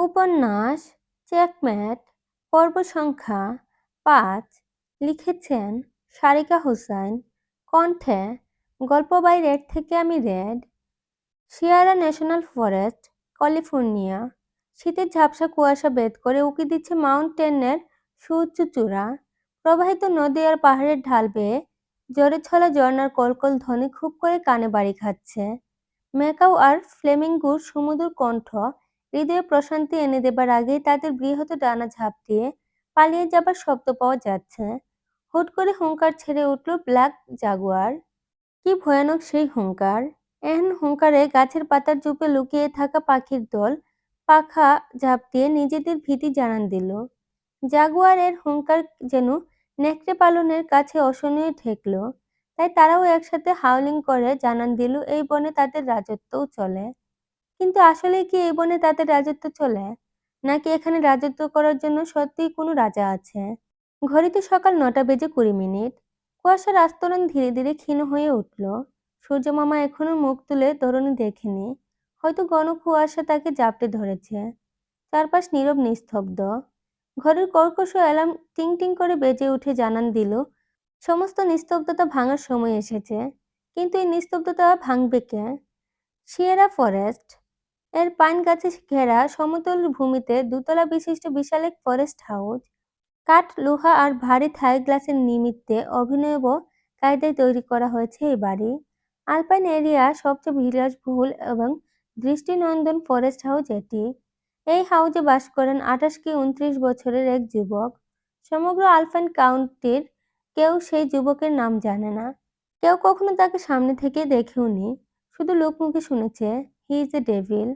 উপন্যাস চেকমেট পর্ব সংখ্যা ৫ লিখেছেন সারিকা হোসেন। কণ্ঠে গল্প বাই রেড থেকে আমি red. Sierra national forest, California. শীতের ঝাপসা কুয়াশা ভেদ করে উঁকি দিচ্ছে মাউন্টেনের সুউচ্চ চূড়া। প্রবাহিত নদী আর পাহাড়ের ঢাল বেয়ে জোরে ছলা ঝর্ণার কলকল ধ্বনি খুব করে কানে বাড়ি খাচ্ছে। ম্যাকাও আর ফ্লেমিঙ্গোর সুমধুর কণ্ঠ হৃদয়ে প্রশান্তি এনে দেবার আগেই তাদের বৃহৎ ডানা ঝাঁপ দিয়ে পালিয়ে যাবার শব্দ পাওয়া যাচ্ছে। হুট করে হুঙ্কার ছেড়ে উঠল ব্ল্যাক জাগুয়ার। কি ভয়ানক সেই হুঙ্কার! এহেন হুঙ্কারে গাছের পাতার চুপে লুকিয়ে থাকা পাখির দল পাখা ঝাঁপ দিয়ে নিজেদের ভীতি জানান দিল। জাগুয়ারের হুঙ্কার যেন নেকড়ে পালনের কাছে অসহনীয় ঠেকল। তাই তারাও একসাথে হাউলিং করে জানান দিল এই বনে তাদের রাজত্বও চলে। কিন্তু আসলেই কি এই বনে তাদের রাজত্ব চলে? নাকি এখানে রাজত্ব করার জন্য সত্যিই কোনো রাজা আছে? ঘড়িতে সকাল ৯:২০। কুয়াশার আস্তরণ ধীরে ধীরে ক্ষীণ হয়ে উঠল। সূর্যমামা এখনো মুখ তুলে ধরণী দেখেনি। হয়তো ঘন কুয়াশা তাকে জাপটে ধরেছে। চারপাশ নীরব নিস্তব্ধ। ঘরের কর্কশ অ্যালার্ম টিং টিং করে বেজে উঠে জানান দিল সমস্ত নিস্তব্ধতা ভাঙার সময় এসেছে। কিন্তু এই নিস্তব্ধতা ভাঙবে কে? সিয়েরা ফরেস্ট এর পাইন গাছে ঘেরা সমতল ভূমিতে দোতলা বিশিষ্ট বিশাল এক ফরেস্ট হাউস। কাঠ, লোহা আর ভারী থাই গ্লাসের নিমিত্তে অভিনব কায়দায় তৈরি করা হয়েছে এই বাড়ি। আলপাইন এরিয়া সবচেয়ে বিলাসবহুল এবং দৃষ্টিনন্দন ফরেস্ট হাউস এটি। এই হাউজে বাস করেন ২৮ কি ২৯ বছরের এক যুবক। সমগ্র আলপাইন কাউন্টির কেউ সেই যুবকের নাম জানে না। কেউ কখনো তাকে সামনে থেকে দেখেওনি। শুধু লোকমুখে শুনেছে হি ইজ এ ডেভিল।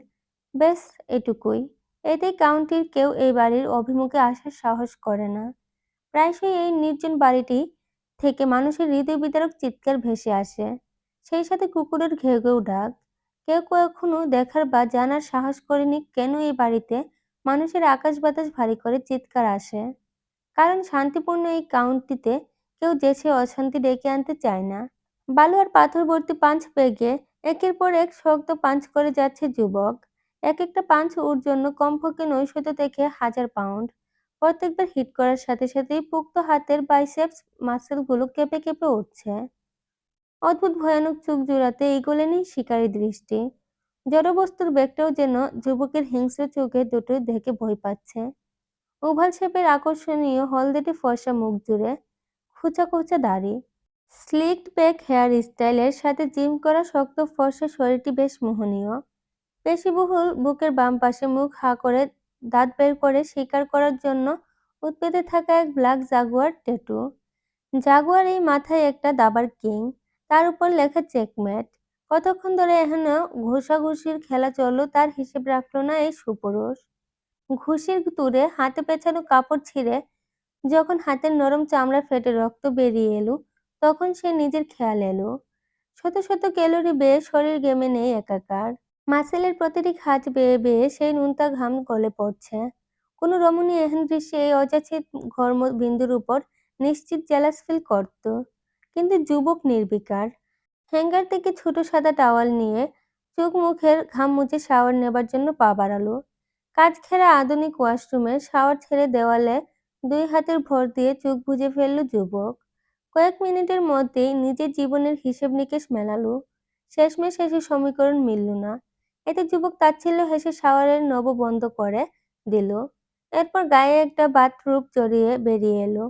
ব্যাস এটুকুই। এতেই কাউন্টির কেউ এই বাড়ির অভিমুখে আসার সাহস করে না। প্রায়শই এই নির্জন বাড়িটি থেকে মানুষের হৃদয় বিদারক চিৎকার ভেসে আসে, সেই সাথে কুকুরের ঘেউ ঘেউ ডাক। কেউ কখনো দেখার বা জানার সাহস করেনি কেন এই বাড়িতে মানুষের আকাশ বাতাস ভারী করে চিৎকার আসে। কারণ শান্তিপূর্ণ এই কাউন্টিতে কেউ যেচে অশান্তি ডেকে আনতে চায় না। বালু আর পাথর ভর্তি পাঞ্চ ব্যাগে একের পর এক শক্ত পাঞ্চ করে যাচ্ছে যুবক। এক একটা পাঞ্চ ওর জন্য কমপক্ষে ৯০০ থেকে ১০০০ পাউন্ড। প্রত্যেকবার হিট করার সাথে সাথেই পোক্ত হাতের বাইসেপস মাসেলগুলো কেঁপে কেঁপে উঠছে। অদ্ভুত ভয়ানক চোখ জোড়াতে এগোলেনি শিকারী দৃষ্টি। জড়বস্তুর ব্যাগটাও যেন যুবকের হিংস্র চোখে দুটো দেখে ভয় পাচ্ছে। ওভাল শেপের আকর্ষণীয় হলদেটে ফর্সা মুখ জুড়ে খোঁচা খোঁচা দাড়ি, স্লিকড ব্যাক হেয়ার স্টাইলের সাথে জিম করা শক্ত ফর্সা শরীরটি বেশ মোহনীয়। পেশিবহুল বুকের বাম পাশে মুখ হা করে দাঁত বের করে শিকার করার জন্য উৎপেতে থাকা এক ব্ল্যাক জাগুয়ার ট্যাটু। জাগুয়ার এই মাথায় একটা দাবার কিং, তার উপর লেখা চেকমেট। কতক্ষণ ধরে এহেন ঘুষাঘুষির খেলা চলল তার হিসেব রাখল না এই সুপুরুষ। ঘুষির তুড়ে হাতে পেঁচানো কাপড় ছিঁড়ে যখন হাতের নরম চামড়া ফেটে রক্ত বেরিয়ে এলো, তখন সে নিজের খেয়াল এলো। শত শত ক্যালোরি বেয়ে শরীর ঘেমে নেই একাকার। মাসেলের প্রতিটি খাঁজ বেয়ে বেয়ে সেই নুনতা ঘাম গলে পড়ছে। কোনো রমণী এহেন দৃশ্যে এই অযাচিত ঘর্ম বিন্দুর উপর নিশ্চিত জেলাস ফিল করত। কিন্তু যুবক নির্বিকার। হ্যাঙ্গার থেকে ছোট সাদা টাওয়াল নিয়ে চোখ মুখের ঘাম মুছে শাওয়ার নেবার জন্য পা বাড়ালো। কাচ ঘেরা আধুনিক ওয়াশরুমে শাওয়ার ছেড়ে দেওয়ালে ২ হাতের ভর দিয়ে চোখ বুজে ফেলল যুবক। কয়েক মিনিটের মধ্যেই নিজের জীবনের হিসেব নিকেশ মেলালো। শেষমেশ এসে সমীকরণ মিলল না। এতে যুবক তাচ্ছিল্য হেসে শাওয়ারের নব বন্ধ করে দিল। এরপর গায়ে একটা বাথরোব জড়িয়ে বেরিয়ে এলো।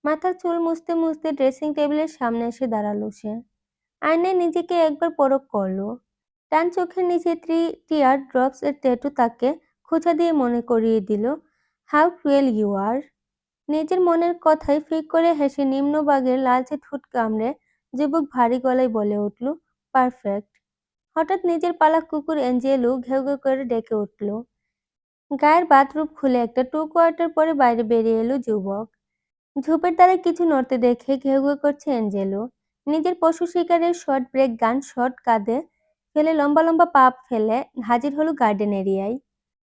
মাথার চুল মুছতে মুছতে ড্রেসিং টেবিলের সামনে এসে দাঁড়ালো সে। আয়নায় নিজেকে একবার পরখ করলো। ডান চোখের নিচে টিয়ার ড্রপস এর ট্যাটু তাকে খোঁচা দিয়ে মনে করিয়ে দিল হাউ ক্রুয়েল ইউ আর। নিজের মনের কথাই ফিক করে হেসে নিম্নভাগের লালচে ঠোঁট কামড়ে যুবক ভারী গলায় বলে উঠল, পারফেক্ট। হঠাৎ নিজের পালা কুকুর অ্যাঞ্জেলু ঘেউ ঘেউ করে ডেকে উঠল। গায়ের বাথরুম খুলে একটা 2 কোয়ার্টার পরে বাইরে বেরিয়ে এলো যুবক। ঝোপের দ্বারা কিছু নড়তে দেখে ঘেউ ঘেউ করছে অ্যাঞ্জেলো। নিজের পশু শিকারের শর্ট ব্রেক গান শর্ট কাঁধে ফেলে লম্বা লম্বা পা ফেলে হাজির হলো গার্ডেন এরিয়ায়।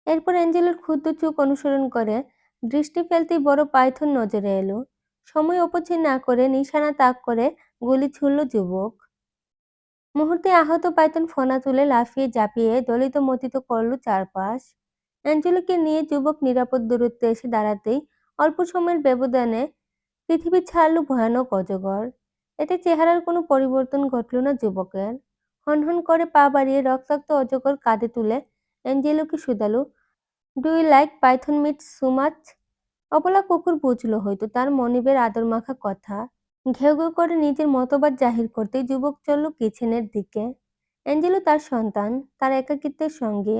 এরপর অ্যাঞ্জেলোর ক্ষুদ্র চোখ অনুসরণ করে দৃষ্টি ফেলতেই বড় পাইথন নজরে এলো। সময় অপচয় না করে নিশানা তাক করে গুলি ছুড়ল যুবক। মুহূর্তে আহত পাইথন ফনা তুলে লাফিয়ে ঝাঁপিয়ে দলিত মতিত করল চারপাশ। অ্যাঞ্জেলোকে নিয়ে যুবক নিরাপদ দূরত্বে এসে দাঁড়াতেই অল্প সময়ের ব্যবধানে পৃথিবী ছাড়ল ভয়ানক অজগর। এতে চেহারার কোনো পরিবর্তন ঘটল না যুবকের। হনহন করে পা বাড়িয়ে রক্তাক্ত অজগর কাঁধে তুলে অ্যাঞ্জেলোকে শুধালো, do you like python meat so much? অবলা কুকুর বুঝল হয়তো তার মনিবের আদরমাখা কথা। ঘেউ ঘেউ করে নিজের মতবাদ জাহির করতেই যুবক চলল কিচেনের দিকে। অ্যাঞ্জেলো তার সন্তান, তার একাকিত্বের সঙ্গে।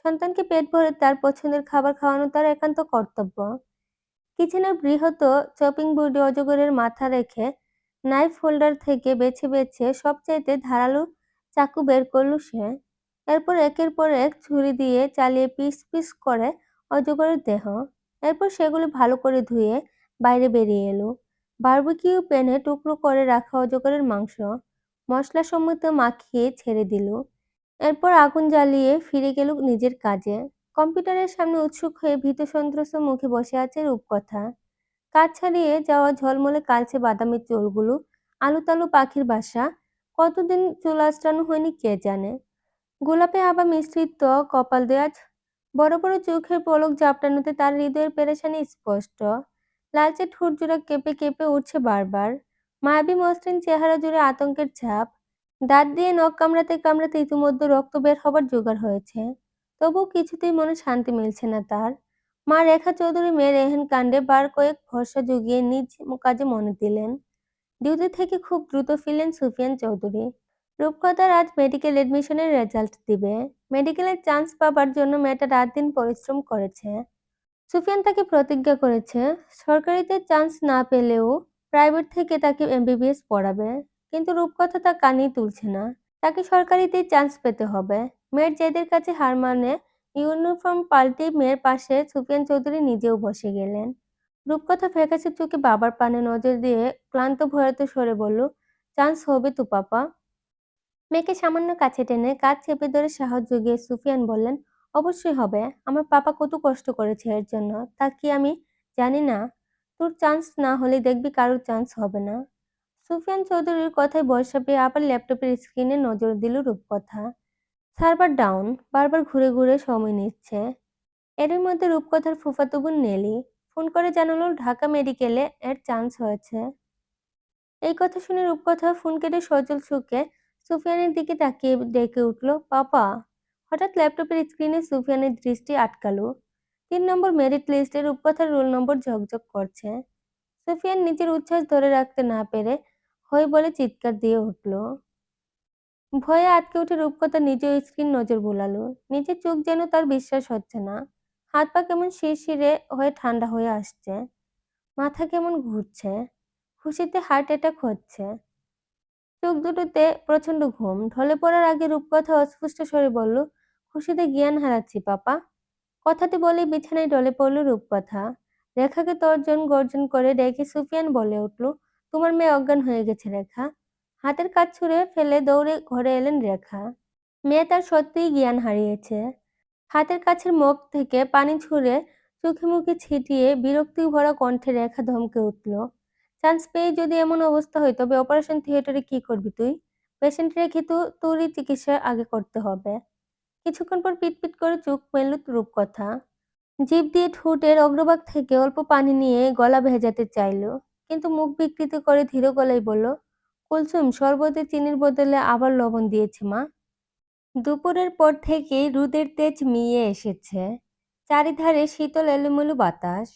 সন্তানকে পেট ভরে তার পছন্দের খাবার খাওয়ানো তার একান্ত কর্তব্য। কিচেনের বৃহৎ চপিং বোর্ডে অজগরের মাথা রেখে নাইফ হোল্ডার থেকে বেছে বেছে সবচাইতে ধারালো চাকু বের করল সে। এরপর একের পর এক ছুরি দিয়ে চালিয়ে পিস পিস করে অজগরের দেহ। এরপর সেগুলো ভালো করে ধুয়ে বাইরে বেরিয়ে এলো। বারবিকিউ প্যানে টুকরো করে রাখা অজগরের মাংস মশলা সমৃদ্ধ মাখিয়ে ছেড়ে দিল। এরপর আগুন জ্বালিয়ে ফিরে গেল নিজের কাজে। কম্পিউটারের সামনে উৎসুক হয়ে ভীতসন্ত্রস্ত মুখে বসে আছে রূপকথা। কাজ ছাড়িয়ে যাওয়া ঝলমলে কালচে বাদামি চুলগুলো আলুতালু পাখির বাসা। কতদিন চুল আঁচড়ানো হয়নি কে জানে। গোলাপে আবার মিশ্রিত কপাল দেওয়া বড় বড় চোখের পলক ঝাপটানোতে তার হৃদয়ের পেরেশানি স্পষ্ট। লালচে ঠোঁট জোড়া কেঁপে কেঁপে উঠছে বারবার। মায়াবী মসৃণ চেহারা জুড়ে আতঙ্কের ছাপ। দাঁত দিয়ে নখ কামড়াতে কামড়াতে ইতিমধ্যে রক্ত বের হবার জোগাড় হয়েছে। তবুও কিছুতেই মনে শান্তি মিলছে না তার। মা রেখা চৌধুরী মেয়ের এহেন কাণ্ডে বার কয়েক ভরসা জুগিয়ে নিজ কাজে মনে দিলেন। ডিউটি থেকে খুব দ্রুত ফিরলেন সুফিয়ান চৌধুরী। রূপকথার আজ মেডিকেল এডমিশনের রেজাল্ট দিবে। মেডিকেলের চান্স পাবার জন্য মেয়েটা রাত দিন পরিশ্রম করেছে। সুফিয়ান তাকে প্রতিজ্ঞা করেছে, সরকারিতে চান্স না পেলেও প্রাইভেট থেকে তাকে এমবিবিএস পড়াবে। কিন্তু রূপকথা তা কানেই তুলছে না। তাকে সরকারিতেই চান্স পেতে হবে। মেয়ের জেদের কাছে হার মানে ইউনিফর্ম পাল্টে মেয়ের পাশে সুফিয়ান চৌধুরী নিজেও বসে গেলেন। রূপকথা ফ্যাকাশে চোখে বাবার পানে নজর দিয়ে ক্লান্ত ভয়ার্ত স্বরে বলল, চান্স হবে তো পাপা? মেয়েকে সামান্য কাছে টেনে কাঁধ চেপে ধরে সাহস জুগিয়ে সুফিয়ান বললেন, অবশ্যই হবে। আমার পাপা কত কষ্ট করেছে এর জন্য, তা কি আমি জানি না? তোর চান্স না হলে দেখবি কারোর চান্স হবে না। সুফিয়ান চৌধুরীর কথায় ভরসা পেয়ে আবার ল্যাপটপের স্ক্রিনে নজর দিল রূপকথা। সার্ভার ডাউন, বারবার ঘুরে ঘুরে সময় নিচ্ছে। এরই মধ্যে রূপকথার ফুফাতো বোন নেলি ফোন করে জানালো ঢাকা মেডিকেলে এর চান্স হয়েছে। এই কথা শুনে রূপকথা ফোন কেটে সজল চোখে সুফিয়ানের দিকে তাকিয়ে ডেকে উঠল, পাপা। হঠাৎ ল্যাপটপের স্ক্রিনে সুফিয়ানের দৃষ্টি আটকালো। 3 নম্বর মেরিট লিস্টে রূপকথার রোল নম্বর ঝকঝক করছে। সুফিয়ান নিজের উচ্ছ্বাস ধরে রাখতে না পেরে হয় বলে চিৎকার দিয়ে উঠল। ভয়ে আটকে উঠে রূপকথা নিজেও স্ক্রিন নজর বুলালো। নিজের চোখ যেন তার বিশ্বাস হচ্ছে না। হাত পা কেমন শিরশিরে হয়ে ঠান্ডা হয়ে আসছে। মাথা কেমন ঘুরছে। খুশিতে হার্ট অ্যাটাক হচ্ছে। চোখ দুটোতে প্রচন্ড ঘুম। ঢলে পড়ার আগে রূপকথা অস্পষ্ট স্বরে বলল, খুশিতে জ্ঞান হারাচ্ছি পাপা। কথাটি বলেই বিছানায় ঢলে পড়ল রূপকথা। রেখাকে তর্জন গর্জন করে ডেকে সুফিয়ান বলে উঠল, তোমার মেয়ে অজ্ঞান হয়ে গেছে রেখা। হাতের কাজ ছুঁড়ে ফেলে দৌড়ে ঘরে এলেন রেখা। মেয়ে তার সত্যিই জ্ঞান হারিয়েছে। হাতের কাছের মগ থেকে পানি ছুঁড়ে চোখে মুখে ছিটিয়ে বিরক্তি ভরা কণ্ঠে রেখা ধমকে উঠল, চান্স পেয়ে যদি এমন অবস্থা হয় তবে অপারেশন থিয়েটারে কি করবি তুই? পেশেন্ট রেখে তো তোরই চিকিৎসা আগে করতে হবে। কিছুক্ষণ পর পিটপিট করে চোখ মেলল রূপকথা। জিভ দিয়ে ঠোঁটের অগ্রভাগ থেকে অল্প পানি নিয়ে গলা ভেজাতে চাইল, কিন্তু মুখ বিকৃত করে ধীর গলায় বলল, কুলসুম শরবতে চিনির বদলে আবার লবণ দিয়েছে মা। দুপুরের পর থেকেই রোদের তেজ মিইয়ে এসেছে। চারিধারে শীতল এলোমেলো বাতাস।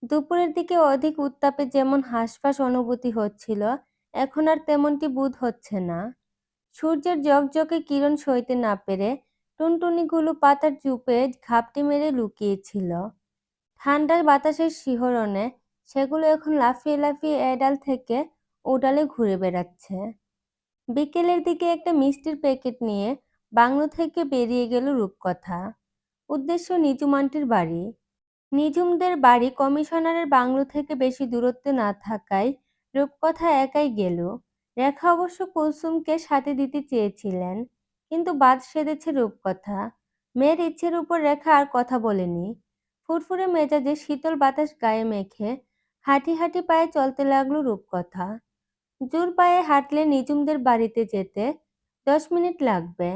দুপুরের দিকে অধিক উত্তাপে যেমন হাঁসফাঁস অনুভূতি হচ্ছিল, এখন আর তেমনটি বোধ হচ্ছে না। সূর্যের ঝকঝকে কিরণ সইতে না পেরে টুনটুনিগুলো পাতার চুপে ঘাপটি মেরে লুকিয়েছিল। ঠান্ডার বাতাসের শিহরণে সেগুলো এখন লাফিয়ে লাফিয়ে এ ডাল থেকে ও ডালে ঘুরে বেড়াচ্ছে। বিকেলের দিকে একটা মিষ্টির প্যাকেট নিয়ে বাংলো থেকে বেরিয়ে গেল রূপকথা। উদ্দেশ্য নিঝুম আন্টির বাড়ি। নিঝুমদের বাড়ি কমিশনারের বাংলো থেকে বেশি দূরত্বে না থাকায় রূপকথা একাই গেল। রেখা অবশ্য কুলসুমকে সাথে দিতে চেয়েছিলেন, কিন্তু বাদ সেধেছে রূপকথা। মেয়ের ইচ্ছের উপর রেখা আর কথা বলেনি। ফুরফুরে মেজাজে শীতল বাতাস গায়ে মেখে হাঁটি হাঁটি পায়ে চলতে লাগলো রূপকথা। জোর পায়ে হাঁটলে নিঝুমদের বাড়িতে যেতে 10 মিনিট লাগবে,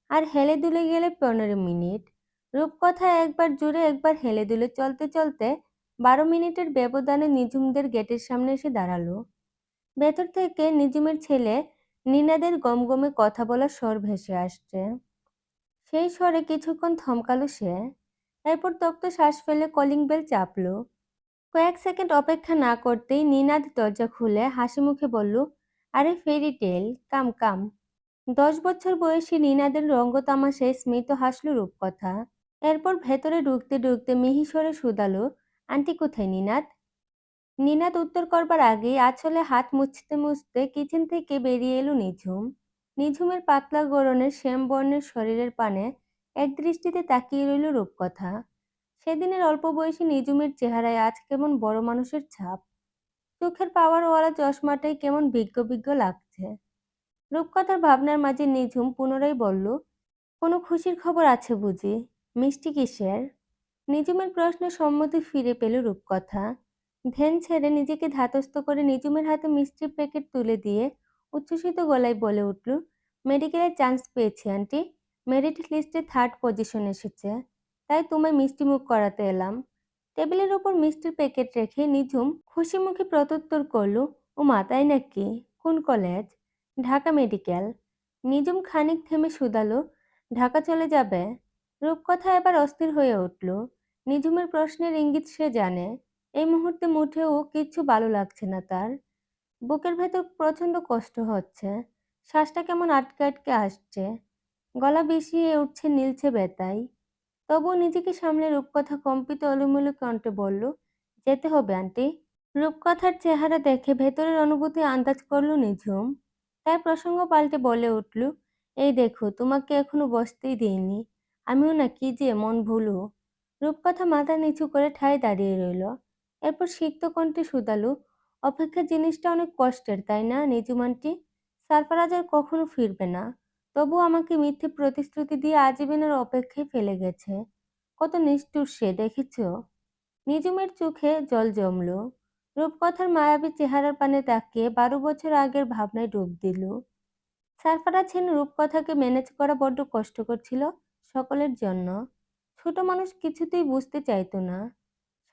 আর হেলে দুলে গেলে 15 মিনিট। রূপকথা একবার জুড়ে একবার হেলে দুলে চলতে চলতে 12 মিনিটের ব্যবধানে নিঝুমদের গেটের সামনে এসে দাঁড়ালো। ভেতর থেকে নিঝুমের ছেলে নিনাদের গমগমে কথা বলার স্বর ভেসে আসছে। সেই স্বরে কিছুক্ষণ থমকালো সে। এরপর তপ্ত শ্বাস ফেলে কলিং বেল চাপলো। কয়েক সেকেন্ড অপেক্ষা না করতেই নিনাদ দরজা খুলে হাসি মুখে বলল, আরে ফেরি টেল, কাম কাম। 10 বছর বয়সী নিনাদের রঙ্গতামাশায় স্মিত হাসল রূপকথা। এরপর ভেতরে ঢুকতে ঢুকতে মিহি স্বরে শুধালো, আন্টি কোথায় নিনাদ? নিনাদ উত্তর করবার আগেই আঁচলে হাত মুছতে মুছতে কিচেন থেকে বেরিয়ে এলো নিঝুম। নিঝুমের পাতলা গড়নের শ্যামবর্ণের শরীরের পানে একদৃষ্টিতে তাকিয়ে রইল রূপকথা। সেদিনের অল্প বয়সী নিঝুমের চেহারায় আজ কেমন বড় মানুষের ছাপ। চোখের পাওয়ারওয়ালা চশমাটাই কেমন বিজ্ঞ বিজ্ঞ লাগছে। রূপকথার ভাবনার মাঝে নিঝুম পুনরায় বলল, কোনো খুশির খবর আছে বুঝি? মিষ্টি কিসের? নিঝুমের প্রশ্নে সম্মতি ফিরে পেল রূপকথা। ধ্যান ছেড়ে নিজেকে ধাতস্থ করে নিঝুমের হাতে মিষ্টির প্যাকেট তুলে দিয়ে উচ্ছ্বসিত গলায় বলে উঠল, মেডিকেলে চান্স পেয়েছি আন্টি। মেরিট লিস্টে 3rd পজিশন এসেছে। তাই তোমায় মিষ্টি মুখ করাতে এলাম। টেবিলের ওপর মিষ্টির প্যাকেট রেখে নিঝুম খুশি মুখে প্রত্যুত্তর করল, ওমা তাই নাকি? কোন কলেজ? ঢাকা মেডিকেল। নিঝুম খানিক থেমে শুধালো, ঢাকা চলে যাবে? রূপকথা এবার অস্থির হয়ে উঠল। নিঝুমের প্রশ্নের ইঙ্গিত সে জানে। এই মুহূর্তে মুঠেও কিচ্ছু ভালো লাগছে না তার। বুকের ভেতর প্রচণ্ড কষ্ট হচ্ছে। শ্বাসটা কেমন আটকে আটকে আসছে। গলা বিষিয়ে উঠছে নীলছে ব্যথায়। তবুও নিজেকে সামলে রূপকথা কম্পিত এলোমেলো কণ্ঠে বলল, যেতে হবে আন্টি। রূপকথার চেহারা দেখে ভেতরের অনুভূতি আন্দাজ করল নিঝুম। তাই প্রসঙ্গ পাল্টে বলে উঠল, এই দেখো তোমাকে এখনো বসতেই দিইনি। আমিও না কি যে মন ভুলু। রূপকথা মাথা নিচু করে ঠায় দাঁড়িয়ে রইল। এরপর সিক্ত কণ্ঠে শুধালো, অপেক্ষা জিনিসটা অনেক কষ্টের তাই না নিঝুম আন্টি? সারফারাজ আর কখনো ফিরবে না। তবু আমাকে মিথ্যে প্রতিশ্রুতি দিয়ে আজীবনের অপেক্ষায় ফেলে গেছে। কত নিষ্ঠুর সে দেখেছ? নিঝুমের চোখে জল জমল। রূপকথার মায়াবী চেহারার পানে তাকিয়ে 12 বছর আগের ভাবনায় ডুব দিল। সারফারাজ ছেন রূপকথাকে ম্যানেজ করা বড্ড কষ্টকর ছিল সকলের জন্য। ছোট মানুষ কিছুতেই বুঝতে চাইতো না।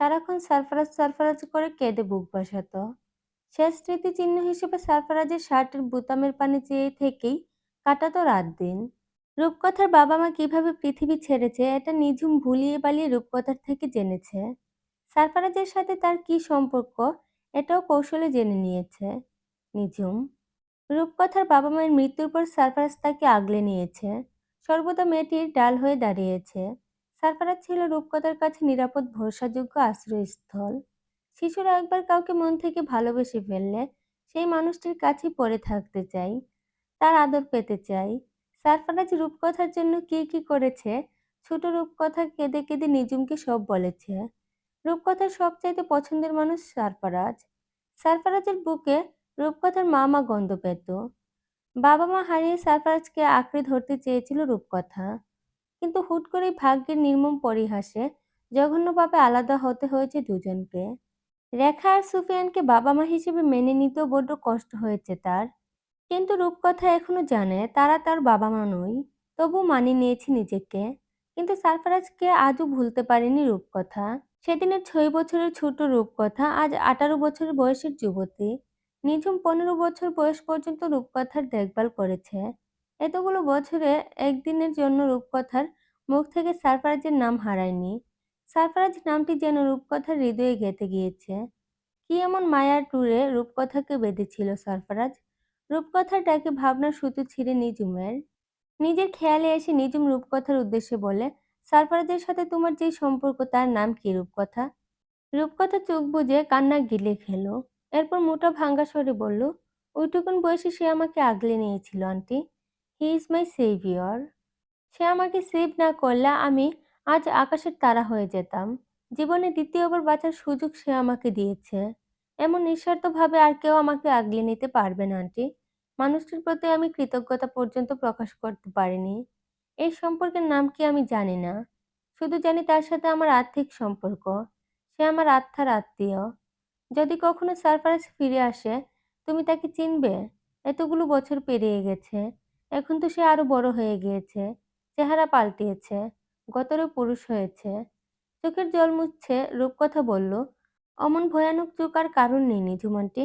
সারাক্ষণ সারফারাজ সারফারাজ করে কেঁদে বুক বাসাতো। শেষ স্মৃতিচিহ্ন হিসেবে সারফারাজের শার্টের বোতামের পানে চেয়ে থেকেই কাটাতো রাত দিন। রূপকথার বাবা মা কিভাবে পৃথিবী ছেড়েছে এটা নিঝুম ভুলিয়ে বালিয়ে রূপকথার থেকে জেনেছে। সারফারাজের সাথে তার কি সম্পর্ক এটাও কৌশলে জেনে নিয়েছে নিঝুম। রূপকথার বাবা মায়ের মৃত্যুর পর সারফারাজ তাকে আগলে নিয়েছে। সর্বদা মেয়েটির ডাল হয়ে দাঁড়িয়েছে। সারফারাজ ছিল রূপকথার কাছে নিরাপদ ভরসাযোগ্য আশ্রয়স্থল। শিশুরা একবার কাউকে মন থেকে ভালোবেসে ফেললে সেই মানুষটির কাছেই পড়ে থাকতে চাই, তার আদর পেতে চাই। সারফারাজ রূপকথার জন্য কি কি করেছে, ছোট রূপকথা কেঁদে কেঁদে নিঝুমকে সব বলেছে। রূপকথার সবচাইতে পছন্দের মানুষ সারফারাজ। সারফারাজের বুকে রূপকথার মা গন্ধ পেত। বাবা মা হারিয়ে সারফারাজকে আঁকড়ে ধরতে চেয়েছিল রূপকথা। কিন্তু হুট করেই ভাগ্যের নির্মম পরিহাসে জঘন্যভাবে আলাদা হতে হয়েছে দুজনকে। রেখা আর সুফিয়ানকে বাবা মা হিসেবে মেনে নিতেও বড্ড কষ্ট হয়েছে তার। কিন্তু রূপকথা এখনো জানে তারা তার বাবা মা নয়। তবু মানিয়ে নিয়েছে নিজেকে। কিন্তু সারফারাজকে আজও ভুলতে পারেনি রূপকথা। সেদিনের 6 বছরের ছোট রূপকথা আজ 18 বছর বয়সের যুবতী। নিঝুম 15 বছর বয়স পর্যন্ত রূপকথার দেখভাল করেছে। এতগুলো বছরে একদিনের জন্য রূপকথার মুখ থেকে সারফারাজের নাম হারায়নি। সারফারাজ নামটি যেন রূপকথার হৃদয়ে গেঁথে গিয়েছে। কি এমন মায়ার টুরে রূপকথাকে বেঁধেছিল সারফারাজ? রূপকথার ডাকে ভাবনার সুতো ছিঁড়ে নিঝুমের। নিজের খেয়ালে এসে নিঝুম রূপকথার উদ্দেশ্যে বলে, সারফারাজের সাথে তোমার যে সম্পর্ক তার নাম কি রূপকথা? রূপকথা চোখ বুজে কান্না গিলে খেল। এরপর মোটা ভাঙ্গা স্বরে বলল, ওইটুকুন বয়সে সে আমাকে আগলে নিয়েছিল aunty. He is my saviour. সে আমাকে সেভ না করলে আমি আজ আকাশের তারা হয়ে যেতাম। জীবনে দ্বিতীয়বার বাঁচার সুযোগ সে আমাকে দিয়েছে। এমন নিঃস্বার্থভাবে আর কেউ আমাকে আগলে নিতে পারবে না আন্টি। মানুষটির প্রতি আমি কৃতজ্ঞতা পর্যন্ত প্রকাশ করতে পারিনি। এই সম্পর্কের নাম কি আমি জানি না। শুধু জানি তার সাথে আমার আর্থিক সম্পর্ক। সে আমার আত্মার আত্মীয়। যদি কখনো সারফারাজ ফিরে আসে, তুমি তাকে চিনবে? এতগুলো বছর পেরিয়ে গেছে। এখন তো সে আরো বড় হয়ে গিয়েছে। চেহারা পাল্টিয়েছে। গতরে পুরুষ হয়েছে। চোখের জল মুছছে রূপকথা বলল, অমন ভয়ানক চোখ আর কারণ নেই নিঝুম আন্টি।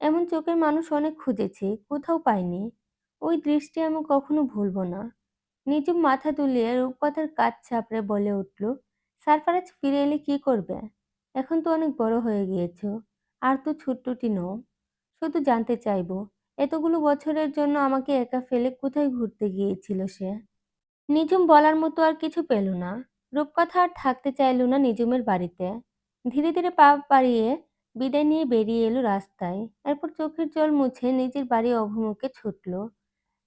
এমন চোখের মানুষ অনেক খুঁজেছি, কোথাও পাইনি। ওই দৃষ্টি আমি কখনো ভুলবো না। নিঝুম মাথা দুলিয়ে রূপকথার কাঁধ চাপড়ে বলে উঠল, সারফারাজ ফিরে এলে কি করবে? এখন তো অনেক বড় হয়ে গিয়েছো। আর তো ছোট্টটি নও। শুধু জানতে চাইবো, এতগুলো বছরের জন্য আমাকে একা ফেলে কোথায় ঘুরতে গিয়েছিল সে? নিঝুম বলার মতো আর কিছু পেল না। রূপকথা আর থাকতে চাইল না নিঝুমের বাড়িতে। ধীরে ধীরে পা বাড়িয়ে বিদায় নিয়ে বেরিয়ে এলো রাস্তায়। এরপর চোখের জল মুছে নিজের বাড়ি অভিমুখে ছুটল।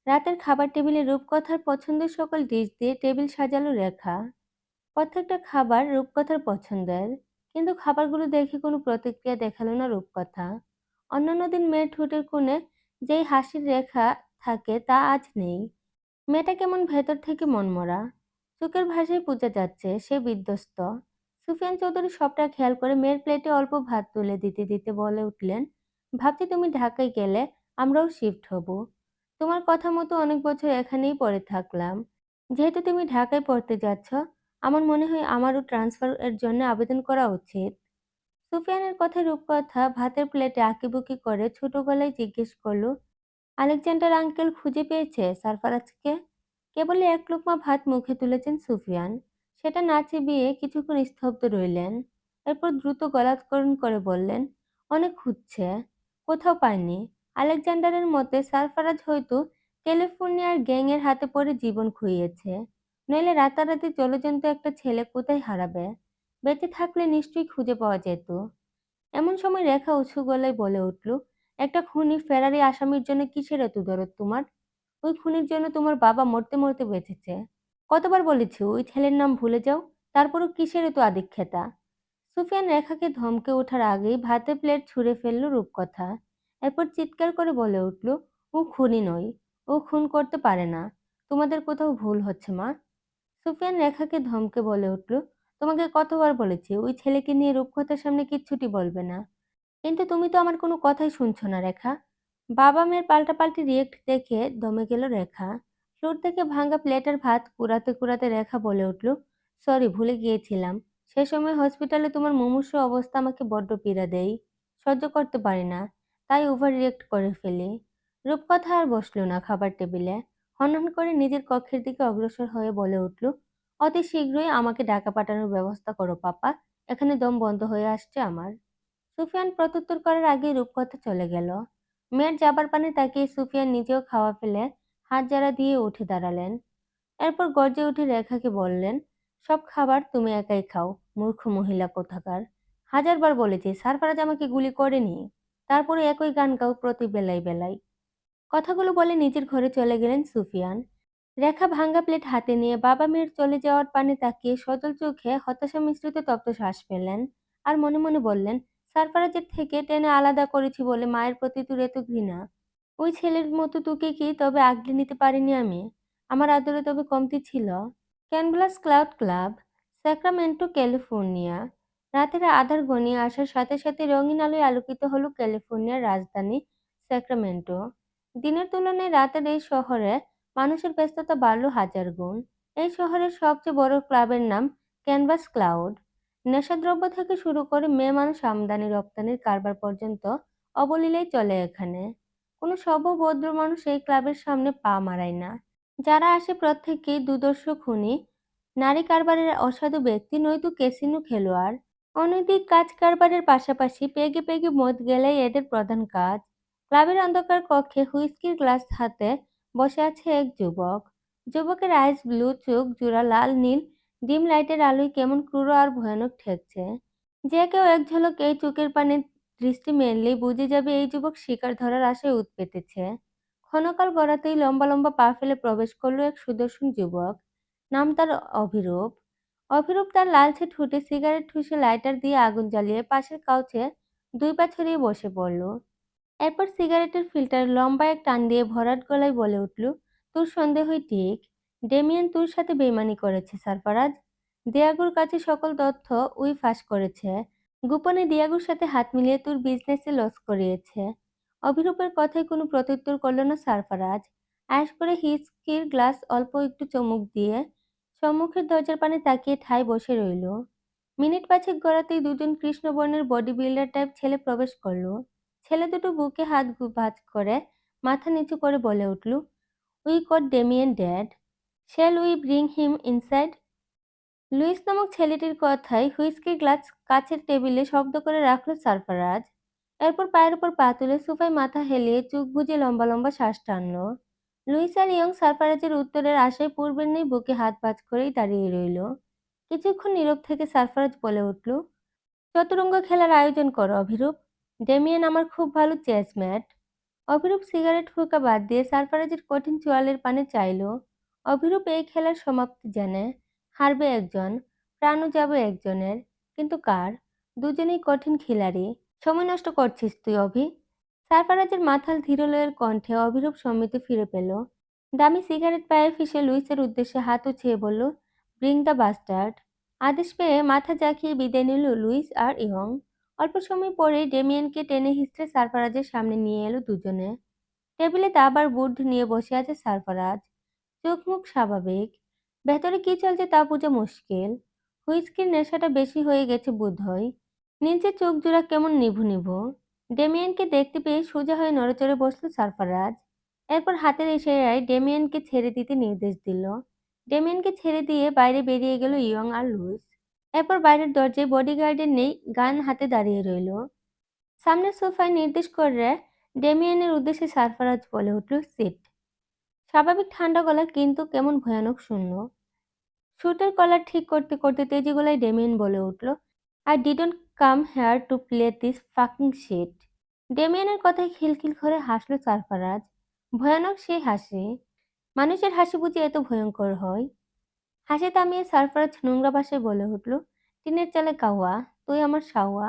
রাতের খাবার টেবিলে রূপকথার পছন্দের সকল ডিশ দিয়ে টেবিল সাজালো রেখা। প্রত্যেকটা খাবার রূপকথার পছন্দের, কিন্তু খাবারগুলো দেখে কোনো প্রতিক্রিয়া দেখালো না রূপকথা। অন্যান্য দিন মেয়ের ঠোঁটের কোণে যেই হাসির রেখা থাকে তা আজ নেই। মেয়েটা কেমন ভেতর থেকে মনমরা। চোখের ভাষায় বোঝা যাচ্ছে সে বিধ্বস্ত। সুফিয়ান চৌধুরী সবটা খেয়াল করে মেয়ের প্লেটে অল্প ভাত তুলে দিতে দিতে বলে উঠলেন, ভাবছি তুমি ঢাকায় গেলে আমরাও শিফট হব। তোমার কথা মতো অনেক বছর এখানেই পড়ে থাকলাম। যেহেতু তুমি ঢাকায় পড়তে যাচ্ছ, আমার মনে হয় আমারও ট্রান্সফার এর জন্য আবেদন করা উচিত। সুফিয়ানের কথায় রূপকথা ভাতের প্লেটে আঁকিবুকি করে ছোট গলায় জিজ্ঞেস করলো, আলেকজান্ডার আঙ্কেল খুঁজে পেয়েছে সারফারাজকে? কেবলই এক লোকমা ভাত মুখে তুলেছেন সুফিয়ান। সেটা না চিবিয়ে কিছুক্ষণ স্তব্ধ রইলেন। এরপর দ্রুত গলাৎকরণ করে বললেন, অনেক খুঁজছে, কোথাও পায়নি। আলেকজান্ডারের মতে সারফারাজ হয়তো ক্যালিফোর্নিয়ার গ্যাংয়ের হাতে পড়ে জীবন খুইয়েছে। নইলে রাতারাতি জলজন্ত একটা ছেলে কোথায় হারাবে? বেঁচে থাকলে নিশ্চয়ই খুঁজে পাওয়া যেত। এমন সময় রেখা উঁচু গলায় বলে উঠল, একটা খুনি ফেরারি আসামির জন্য কিসের এত দরদ তোমার? ওই খুনির জন্য তোমার বাবা মরতে মরতে বেঁচেছে। কতবার বলেছি ওই ছেলের নাম ভুলে যাও, তারপরও কিসের এত আদিক্ষেতা? সুফিয়ান রেখাকে ধমকে ওঠার আগেই ভাতে প্লেট ছুঁড়ে ফেলল রূপকথা। এরপর চিৎকার করে বলে উঠল, ও খুনি নয়, ও খুন করতে পারে না। তোমাদের কোথাও ভুল হচ্ছে মা। সুফিয়ান রেখাকে ধমকে বলে উঠল, তোমাকে কতবার বলেছি ওই ছেলেকে নিয়ে রূপকথার সামনে কিচ্ছুটি বলবে না। কিন্তু তুমি তো আমার কোনো কথাই শুনছো না রেখা। বাবা মেয়ের পাল্টাপাল্টি রিয়েক্ট দেখে দমে গেল রেখা। ফ্লোর থেকে ভাঙা প্লেটের ভাত কুড়াতে কুড়াতে রেখা বলে উঠল, সরি ভুলে গিয়েছিলাম। সে সময় হসপিটালে তোমার মুমূর্ষু অবস্থা আমাকে বড্ড পীড়া দেয়। সহ্য করতে পারি না, তাই ওভার রিয়েক্ট করে ফেলি। রূপকথা আর বসলো না খাবার টেবিলে। হনহন করে নিজের কক্ষের দিকে অগ্রসর হয়ে বলে উঠল, অতি শীঘ্রই আমাকে ঢাকা পাঠানোর ব্যবস্থা করো পাপা। এখানে দম বন্ধ হয়ে আসছে আমার। সুফিয়ান প্রত্যুত্তর করার আগেই রূপকথা চলে গেল। মেয়ের যাবার পানে তাকিয়ে সুফিয়ান নিজেও খাওয়া ফেলে হাত জারা দিয়ে উঠে দাঁড়ালেন। এরপর গর্জে উঠে রেখাকে বললেন, সব খাবার তুমি একাই খাও, মূর্খ মহিলা কোথাকার। হাজারবার বলেছি সারফারাজ আমাকে গুলি করেনি। তারপরে একই গান গাও প্রতি বেলায় বেলায়। কথাগুলো বলে নিজের ঘরে চলে গেলেন সুফিয়ান। রেখা ভাঙা প্লেট হাতে নিয়ে বাবা মেয়ের চলে যাওয়ার পানে তাকিয়ে সজল চোখে হতাশা মিশ্রিত তপ্ত শ্বাস ফেললেন। আর মনে মনে বললেন, সারফারাজের থেকে টেনে আলাদা করেছি বলে মায়ের প্রতি তোর এত ঘৃণা। ওই ছেলের মতো তোকে কি তবে আগলে নিতে পারিনি আমি? আমার আদরে তবে কমতি ছিল? Canvas cloud club, Sacramento, California. রাতের আঁধার ঘনিয়ে আসার সাথে সাথে রঙিন আলোয় আলোকিত হলো ক্যালিফোর্নিয়ার রাজধানী স্যাক্রামেন্টো। দিনের তুলনায় রাতের এই শহরে মানুষের ব্যস্ততা বাড়ল হাজার গুণ। এই শহরের সবচেয়ে বড় ক্লাবের নাম ক্যানভাস ক্লাউড। নেশাদ্রব্য থেকে শুরু করে মেয়ে মানুষ আমদানি রপ্তানির কারবার পর্যন্ত অবলীলায় চলে এখানে। কোনো সভ্য ভদ্র মানুষ এই ক্লাবের সামনে পা মারায় না। যারা আসে প্রত্যেকেই দুর্ধর্ষ খুনি, নারী কারবারের অসাধু ব্যক্তি, নয়তো ক্যাসিনো খেলোয়াড়। অনৈতিক কাজ কারবারের পাশাপাশি পেগে পেগে মদ গেলেই এদের প্রধান কাজ। ক্লাবের অন্ধকার কক্ষে হুইস্কির গ্লাস হাতে বসে আছে এক যুবক। যুবকের আইস ব্লু চোখ জোড়া লাল নীল ডিম লাইটের আলোয় কেমন ক্রূর আর ভয়ানক ঠেকছে। যে কেউ এক ঝলক এই চোখের পানে দৃষ্টি মেললেই বুঝে যাবে এই যুবক শিকার ধরার আশায় উত পেতেছে। ক্ষণকাল গড়াতেই লম্বা লম্বা পা ফেলে প্রবেশ করলো এক সুদর্শন যুবক। নাম তার অভিরূপ। অভিরূপ তার লালচে ঠোঁটে সিগারেট ঠুসে লাইটার দিয়ে আগুন জ্বালিয়ে পাশের কাউচে দুই পা ছড়িয়ে বসে পড়ল। এরপর সিগারেটের ফিল্টার লম্বা এক টান দিয়ে ভরাট গলায় বলে উঠল, তোর সন্দেহই ঠিক। ডেমিয়েন তোর সাথে বেইমানি করেছে সারফারাজ। দিয়াগোর কাছে সকল তথ্য উই ফাঁস করেছে। গোপনে দিয়াগোর সাথে হাত মিলিয়ে তোর বিজনেসে লস করিয়েছে। অভিরূপের কথায় কোনো প্রত্যুত্তর করল না সারফারাজ। আয়েশ করে হিস্কির গ্লাস অল্প একটু চুমুক দিয়ে সম্মুখের দরজার পানে তাকিয়ে ঠায় বসে রইল। মিনিট পাঁচেক গড়াতেই দুজন কৃষ্ণবর্ণের বডি বিল্ডার টাইপ ছেলে প্রবেশ করলো। ছেলে দুটো বুকে হাত ভাঁজ করে মাথা নিচু করে বলে উঠল, we caught Damien dad, shall we bring him inside? Louis নামক ছেলেটির কথায় হুইস্কির গ্লাস কাছের টেবিলে শব্দ করে রাখল সারফারাজ। এরপর পায়ের উপর পা তুলে সোফায় মাথা হেলিয়ে চোখ বুজে লম্বা লম্বা শ্বাস টানল। লুইস আর ইয়ং সারফারাজের উত্তরের আশায় পূর্বের নেই বুকে হাত ভাঁজ করেই দাঁড়িয়ে রইল। কিছুক্ষণ নীরব থেকে সারফারাজ বলে উঠল, চতুরঙ্গ খেলার আয়োজন করো অভিরূপ। ডেমিয়েন আমার খুব ভালো চেস ম্যাট। অভিরূপ সিগারেট ফুঁকা বাদ দিয়ে সারফারাজের কঠিন চোয়ালের পানে চাইল। অভিরূপ এই খেলার সমাপ্তি জানে। হারবে একজন, প্রাণও যাবে একজনের, কিন্তু কার? দুজনেই কঠিন খিলাড়ি। সময় নষ্ট করছিস তুই অভি। সারফারাজের মাথাল ধীরলয়ের কণ্ঠে অভিরূপ সম্মতি ফিরে পেল। দামি সিগারেট পায়ে ফিসে লুইসের উদ্দেশ্যে হাত উছিয়ে বলল, ব্রিং দ্য বাস্টার্ড। আদেশ পেয়ে মাথা জাকিয়ে বিদায় নিল লুইস আর ইয়ং। অল্প সময় পরেই ডেমিয়েনকে টেনে হিঁচড়ে সারফারাজের সামনে নিয়ে এলো দুজনে। টেবিলে দাবার বুট নিয়ে বসে আছে সারফারাজ। চোখ মুখ স্বাভাবিক, ভেতরে কি চলছে তা বোঝা মুশকিল। হুইস্কির নেশাটা বেশি হয়ে গেছে বোধহয়। নিচে চোখ জোড়া কেমন নিভু নিভু। ডেমিয়েনকে দেখতে পেয়ে সোজা হয়ে নড়েচড়ে বসলো সারফারাজ। এরপর হাতের ইশারায় ডেমিয়েনকে ছেড়ে দিতে নির্দেশ দিল। ডেমিয়েনকে ছেড়ে দিয়ে বাইরে বেরিয়ে গেল ইয়ং আর লুইস। এরপর বাইরের দরজায় বডিগার্ডের নেই গান হাতে দাঁড়িয়ে রইল। সামনের সোফায় নির্দেশ করে ডেমিয়েনের উদ্দেশ্যে সারফারাজ বলে উঠল, সিট। স্বাভাবিক ঠান্ডা গলা কিন্তু কেমন ভয়ানক শূন্য। শুটের কলার ঠিক করতে করতে তেজি গলায় ডেমিয়েন বলে উঠল, I didn't come here to play this fucking shit. ডেমিয়েনের কথায় খিলখিল করে হাসল সারফারাজ। ভয়ানক সেই হাসি। মানুষের হাসি বুঝি এত ভয়ঙ্কর হয়? হাসি থামিয়ে সারফারাজ নোংরা ভাষায় বলে উঠল, টিনের চালে কাওয়া, তুই আমার সাওয়া।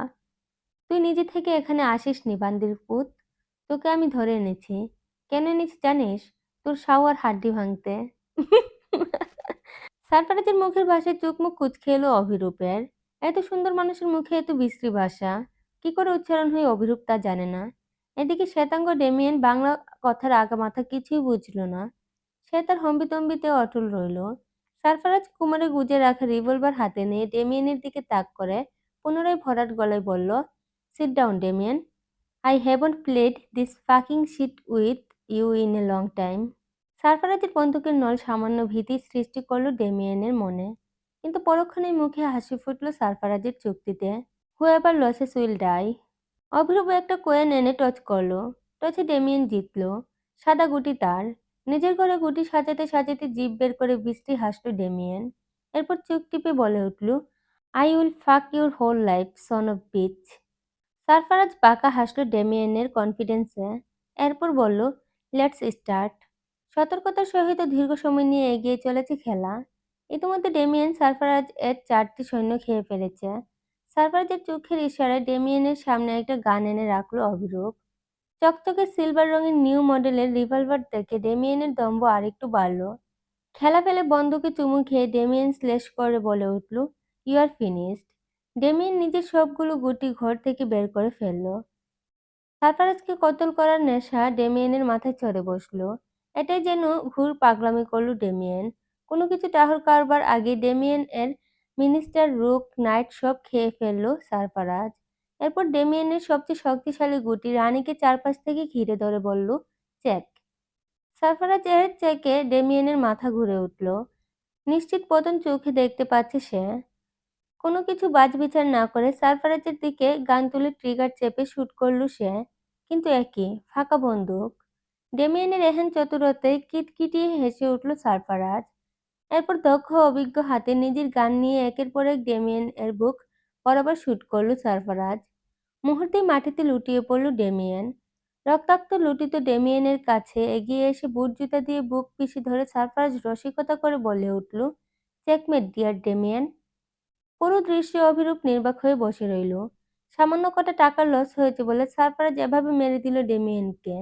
তুই নিজে থেকে এখানে আসিসনি বান্দির পুত। তোকে আমি ধরে এনেছি। কেন এনেছি জানিস? তোর সাওয়ার হাড্ডি ভাঙতে। সারফারাজের মুখের ভাষায় চোখ মুখ কুঁচকে এলো অভিরূপের। এত সুন্দর মানুষের মুখে এত বিশ্রী ভাষা কি করে উচ্চারণ হয় অভিরূপ তা জানে না। এদিকে শ্বেতাঙ্গ ডেমিয়েন বাংলা কথার আগামাথা কিছুই বুঝল না। সে তার হম্বিতম্বিতে অটল রইল। সারফারাজ কোমরে গুজে রাখা রিভলভার হাতে নিয়ে ডেমিয়েনের দিকে তাক করে পুনরায় ভরাট গলায় বলল, sit down Damien. I haven't played this fucking shit with you in a long time. সারফারাজের বন্দুকের নল সামান্য ভীতির সৃষ্টি করল ডেমিয়েনের মনে, কিন্তু পরক্ষণেই মুখে হাসি ফুটল সারফারাজের চুক্তিতে। Whoever loses will die. Abhirup একটা কয়েন এনে টচ করলো। টচে ডেমিয়েন জিতল। সাদা গুটি তার। নিজের ঘরে গুটি সাজাতে সাজাতে জিভ বের করে বিশ্রী হাসল ডেমিয়েন। এরপর চোখ টিপে বলে উঠল, I will fuck your whole life son of bitch. Sarfaraz বাঁকা হাসল ডেমিয়েনের কনফিডেন্সে। এরপর বলল, লেটস স্টার্ট। সতর্কতার সহিত দীর্ঘ সময় নিয়ে এগিয়ে চলেছে খেলা। ইতিমধ্যে ডেমিয়েন সারফারাজ এর 4টি সৈন্য খেয়ে ফেলেছে। সারফারাজের চোখের ইশারায় ডেমিয়েনের সামনে একটা গান এনে রাখলো অভিরূপ। চকচকে সিলভার রঙের নিউ মডেলের রিভলভার দেখে ডেমিয়েনের দম্ভ আরেকটু বাড়ল। খেলা ফেলে বন্দুকে চুমু খেয়ে ডেমিয়েন স্ল্যাশ করে বলে উঠল, ইউ আর ফিনিশড। ডেমিয়েন নিজের সবগুলো গুটি ঘর থেকে বের করে ফেলল। সারফারাজকে কতল করার নেশা ডেমিয়েনের মাথায় চড়ে বসলো। এটাই যেন ঘুর পাগলামি করল ডেমিয়েন। কোনো কিছু টাহর কারবার আগে ডেমিয়েন এর মিনিস্টার, রুক, নাইট সব খেয়ে ফেললো সারফারাজ। এরপর ডেমিয়েনের সবচেয়ে শক্তিশালী গুটি রানীকে চারপাশ থেকে ঘিরে ধরে বলল, চেক। সারফারাজ এর চেকে ডেমিয়েনের মাথা ঘুরে উঠল। নিশ্চিত পতন চোখে দেখতে পাচ্ছে সে। কোনো কিছু বাছবিচার না করে সারফারাজের দিকে গান তুলে ট্রিগার চেপে শুট করল সে। কিন্তু একই ফাঁকা বন্দুক। ডেমিয়েনের এহেন চতুরতায় কিটকিটিয়ে হেসে উঠল সারফারাজ। এরপর দক্ষ অভিজ্ঞ হাতে নিজের গান নিয়ে একের পর এক ডেমিয়েন এর বুক বরাবর শুট করল সারফারাজ। মুহূর্তেই মাটিতে লুটিয়ে পড়ল ডেমিয়েন। রক্তাক্ত লুটিত ডেমিয়েনের কাছে এগিয়ে এসে বুট জুতা দিয়ে বুক পিষে ধরে সারফারাজ রসিকতা করে বলে উঠল, চেকমেট ডিয়ার ডেমিয়েন। পুরো দৃশ্যে অভিরূপ নির্বাক হয়ে বসে রইল। সামান্য কটা টাকার লস হয়েছে বলে সারফারাজ এভাবে মেরে দিল ডেমিয়েনকে।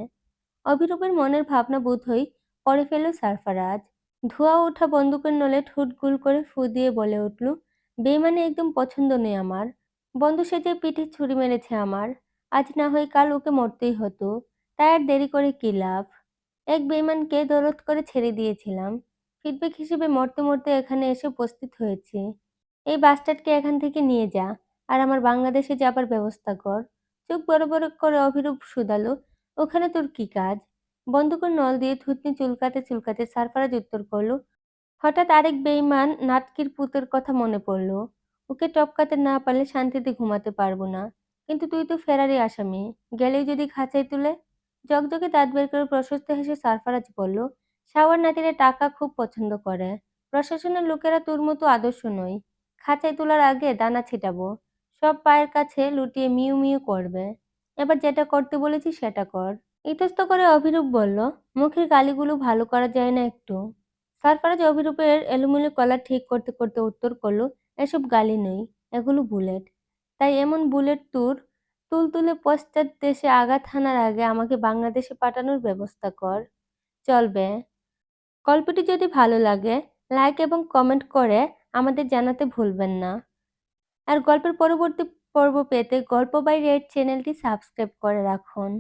অভিরূপের মনের ভাবনা বোধহয় পড়ে ফেলল সারফারাজ। ধোঁয়া ওঠা বন্দুকের নলে ঠোঁট গুল করে ফু দিয়ে বলে উঠল, বেইমানি একদম পছন্দ নেই আমার। বন্ধু সেজে পিঠে ছুরি মেরেছে আমার। আজ না হয় কাল ওকে মরতেই হতো। তাই আর দেরি করে কি লাভ। এক বেইমানকে দরদ করে ছেড়ে দিয়েছিলাম। ফিডব্যাক হিসেবে মরতে মরতে এখানে এসে উপস্থিত হয়েছি। এই বাস্টার্ডকে এখান থেকে নিয়ে যা, আর আমার বাংলাদেশে যাবার ব্যবস্থা কর। চোখ বড় বড় করে অভিরূপ শুধালো, ওখানে তোর কি কাজ? বন্দুকের নল দিয়ে থুতনি চুলকাতে চুলকাতে সারফারাজ উত্তর করলো, হঠাৎ আরেক বেঈমান নাটকির পুতের কথা মনে পড়ল। ওকে টপকাতে না পারলে শান্তিতে ঘুমাতে পারবো না। কিন্তু তুই তো ফেরারি আসামি, গেলেই যদি খাঁচায় তুলে। জকজকে দাঁত বের করে প্রশস্ত হেসে সারফারাজ বলল, শাওয়ার নাতিরা টাকা খুব পছন্দ করে। প্রশাসনের লোকেরা তোর মতো আদর্শ নয়। খাঁচায় তোলার আগে দানা ছিটাবো, সব পায়ের কাছে লুটিয়ে মিউ মিউ করবে। এবার যেটা করতে বলেছি সেটা কর। ইতস্ত করে অভিরূপ বলল, মুখের গালিগুলো ভালো করা যায় না একটু? সারফারাজ অভিরূপের এলোমেলো কলার ঠিক করতে করতে উত্তর করল, এসব গালি নই, এগুলো বুলেট। তাই এমন বুলেট তোর তুলতুলে পশ্চাৎ দেশে আঘাত হানার আগে আমাকে বাংলাদেশে পাঠানোর ব্যবস্থা কর। চলবে। গল্পটি যদি ভালো লাগে, লাইক এবং কমেন্ট করে আমাদের জানাতে ভুলবেন না। আর গল্পের পরবর্তী পর্ব পেতে গল্প বাই রেড চ্যানেলটি সাবস্ক্রাইব করে রাখুন।